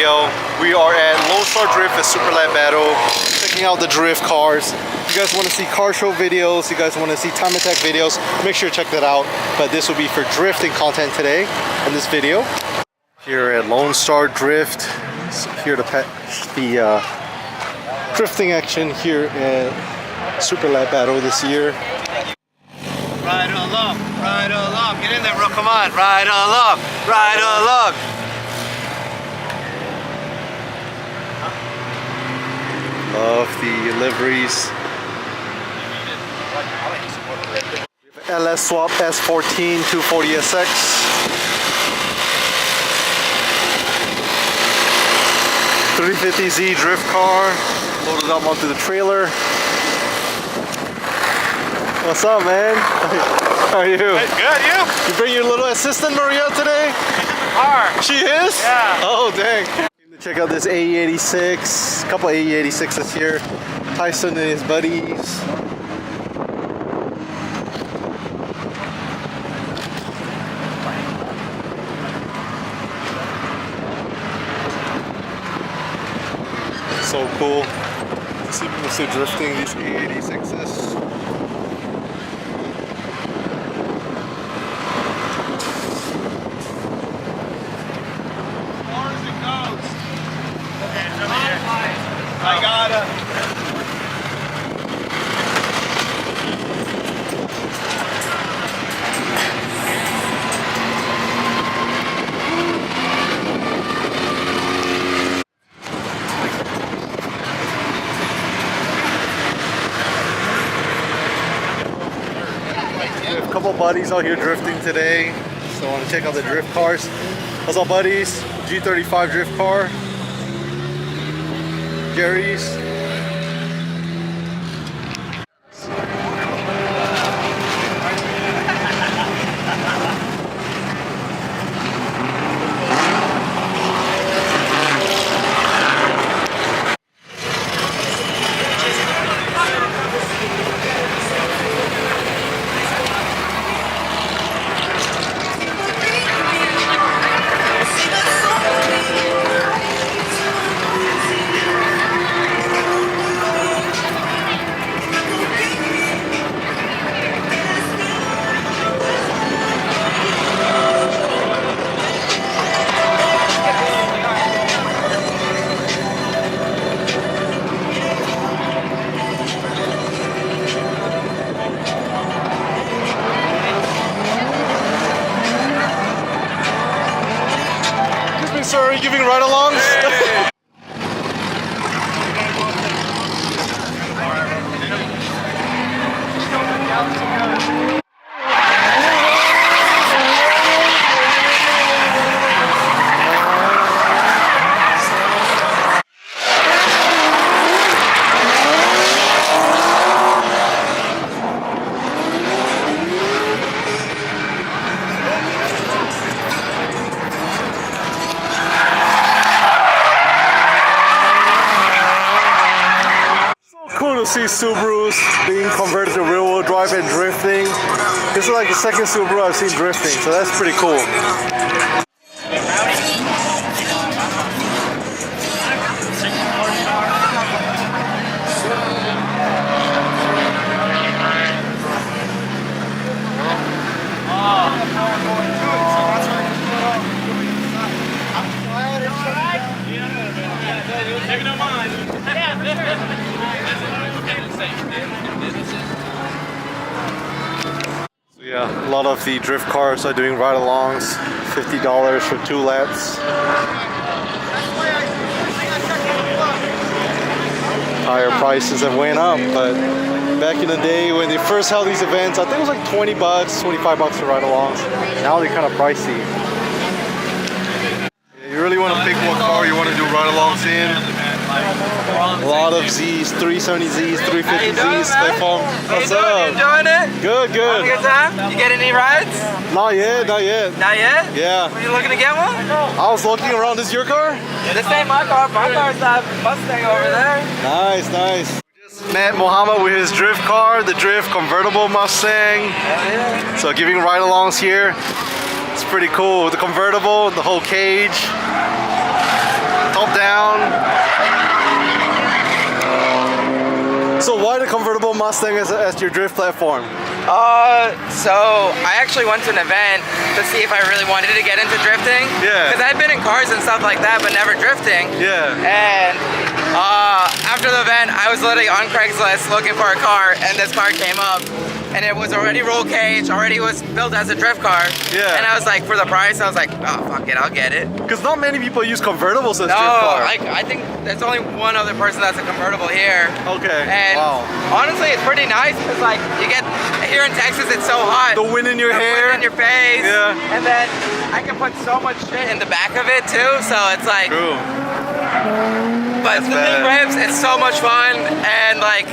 video. We are at Lone Star Drift at Super Lab Battle, checking out the drift cars. If you guys want to see car show videos, you guys want to see time attack videos, make sure to check that out. But this will be for drifting content today in this video. Here at Lone Star Drift, so here to the drifting action here at Super Lab Battle this year. Ride along, get in there bro, come on, ride along. Love the liveries. LS Swap S14 240SX. 350Z drift car loaded up onto the trailer. What's up, man? How are you? Hey, good, you? You bring your little assistant Maria today? She's in the car. She is? Yeah. Oh, dang. Check out this AE86. A couple AE86s here. Tyson and his buddies. So cool to see people still drifting these AE86s. I got it. We have a couple buddies out here drifting today, so I want to check out the drift cars. What's up, buddies? G35 drift car. Jerry's. Sir, are you giving ride-alongs? Hey. See Subarus being converted to rear-wheel drive and drifting. This is like the second Subaru I've seen drifting, so that's pretty cool. So yeah, a lot of the drift cars are doing ride-alongs, $50 for 2 laps. Higher prices have went up, but back in the day when they first held these events, I think it was like 20 bucks, 25 bucks for ride-alongs. Now they're kind of pricey. You really want to pick what car you want to do ride-alongs in. A lot of Z's, 370Zs, 350Zs. What's up? You enjoying it? Good, good. Having a good time? You get any rides? Not yet, not yet. Not yet? Yeah. Were you looking to get one? I was looking around. This your car? Yeah, this ain't my car. My car's that Mustang over there. Nice, nice. We just met Mohammed with his drift car, the Drift convertible Mustang. Yeah. So giving ride-alongs here. It's pretty cool. The convertible, the whole cage. help down. So why the convertible Mustang as your drift platform? So I actually went to an event to see if I really wanted to get into drifting. Yeah. Because I've been in cars and stuff like that, but never drifting. Yeah. And after the event, I was literally on Craigslist looking for a car, and this car came up. And it was already roll cage, already was built as a drift car. Yeah. And I was like, for the price, I was like, oh, fuck it, I'll get it. Because not many people use convertibles as No, drift cars. I think there's only one other person that's a convertible here. Okay. And wow. honestly, it's pretty nice because like you get here in Texas, it's so hot. The wind in your The hair. wind in your face. Yeah. And then I can put so much shit in the back of it too. So it's like. True. But That's the big bad. rims, it's so much fun, and like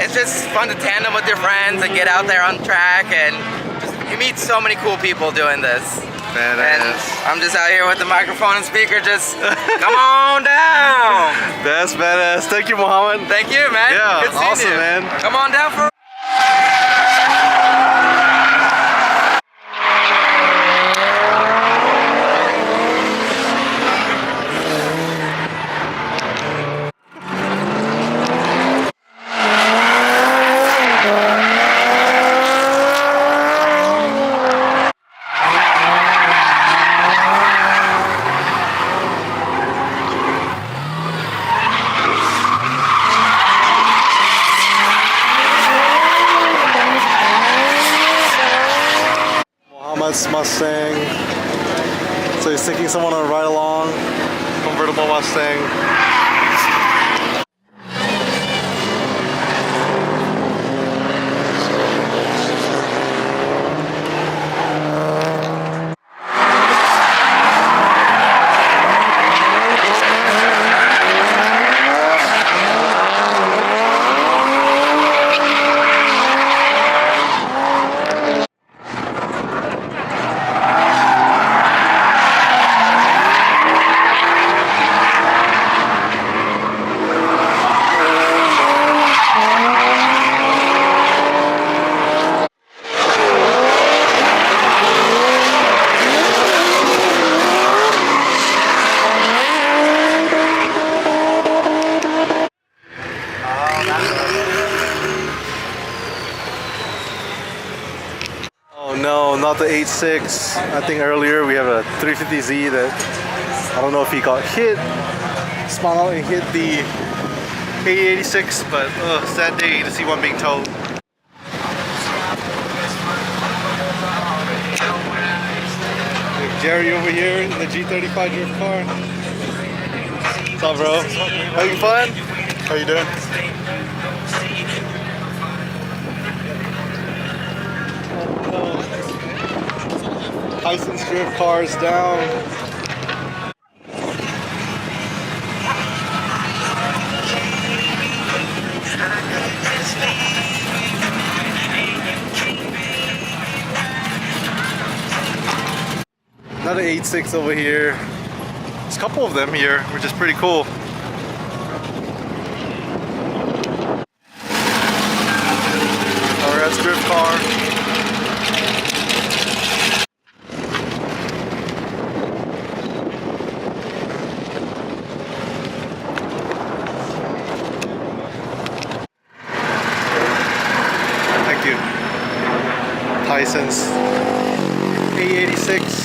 it's just fun to tandem with your friends and get out there on track, and just, you meet so many cool people doing this. Badass. And I'm just out here with the microphone and speaker, just come on down. That's badass. Thank you, Muhammad. Thank you, man. Yeah, Good seeing awesome, you. man. Come on down for. Muhammad's Mustang. So he's taking someone on a ride along. Convertible Mustang. Oh no, not the 8.6. I think earlier we have a 350Z that I don't know if he got hit, spun out and hit the 886, but sad day to see one being towed. Jerry over here in the G35 drift car. What's up, bro? Having fun? How you doing? Tyson's drift cars down. Another 8.6 over here. There's a couple of them here, which is pretty cool. RS drift car. Thank you. Tyson's 886.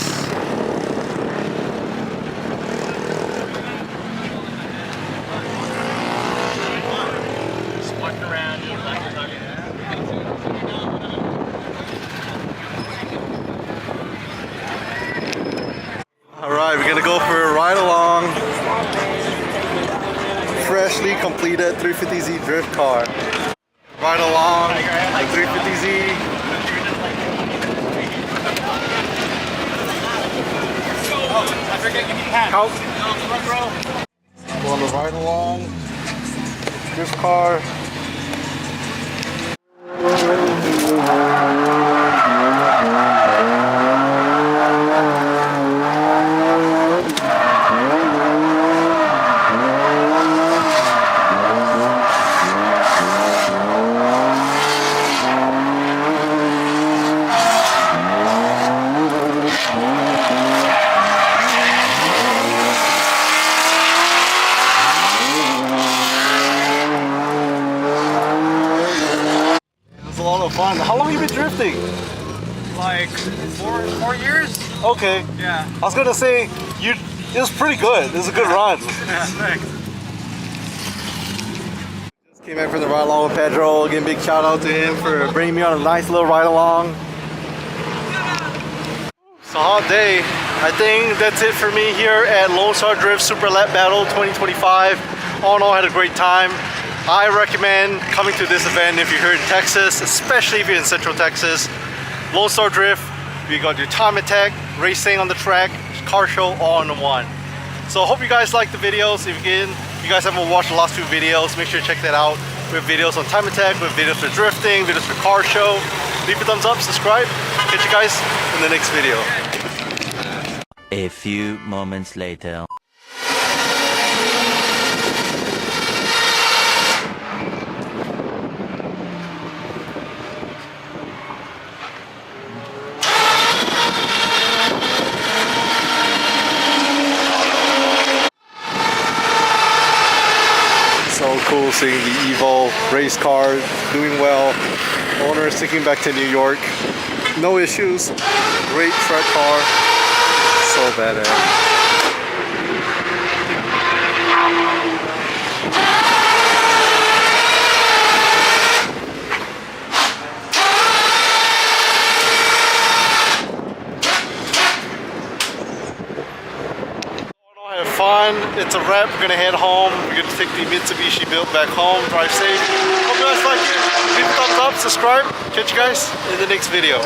Alright, we're gonna go for a ride along. Freshly completed 350Z drift car. Ride along the 350Z. How? On the ride along drift car. like 4 years. Okay. Yeah. I was gonna say it was pretty good. It was a good run. Yeah, thanks. Just came back from the ride along with Pedro. Again, big shout out to him for bringing me on a nice little ride along. It's a hot day. I think that's it for me here at Lone Star Drift Super Lap Battle 2025. All in all, I had a great time. I recommend coming to this event if you're here in Texas, especially if you're in Central Texas. Lone Star Drift, you got your time attack, racing on the track, car show all in one. So I hope you guys like the videos. If you guys haven't watched the last few videos, make sure to check that out. We have videos on time attack, we have videos for drifting, videos for car show. Leave a thumbs up, subscribe. Catch you guys in the next video. A few moments later. So cool seeing the Evo race car doing well. Owner is taking back to New York. No issues. Great track car. So badass. Have fun. It's a wrap. We're gonna head home. We're gonna take the Mitsubishi built back home. Drive safe. Hope you guys like it. Leave a thumbs up, subscribe. Catch you guys in the next video.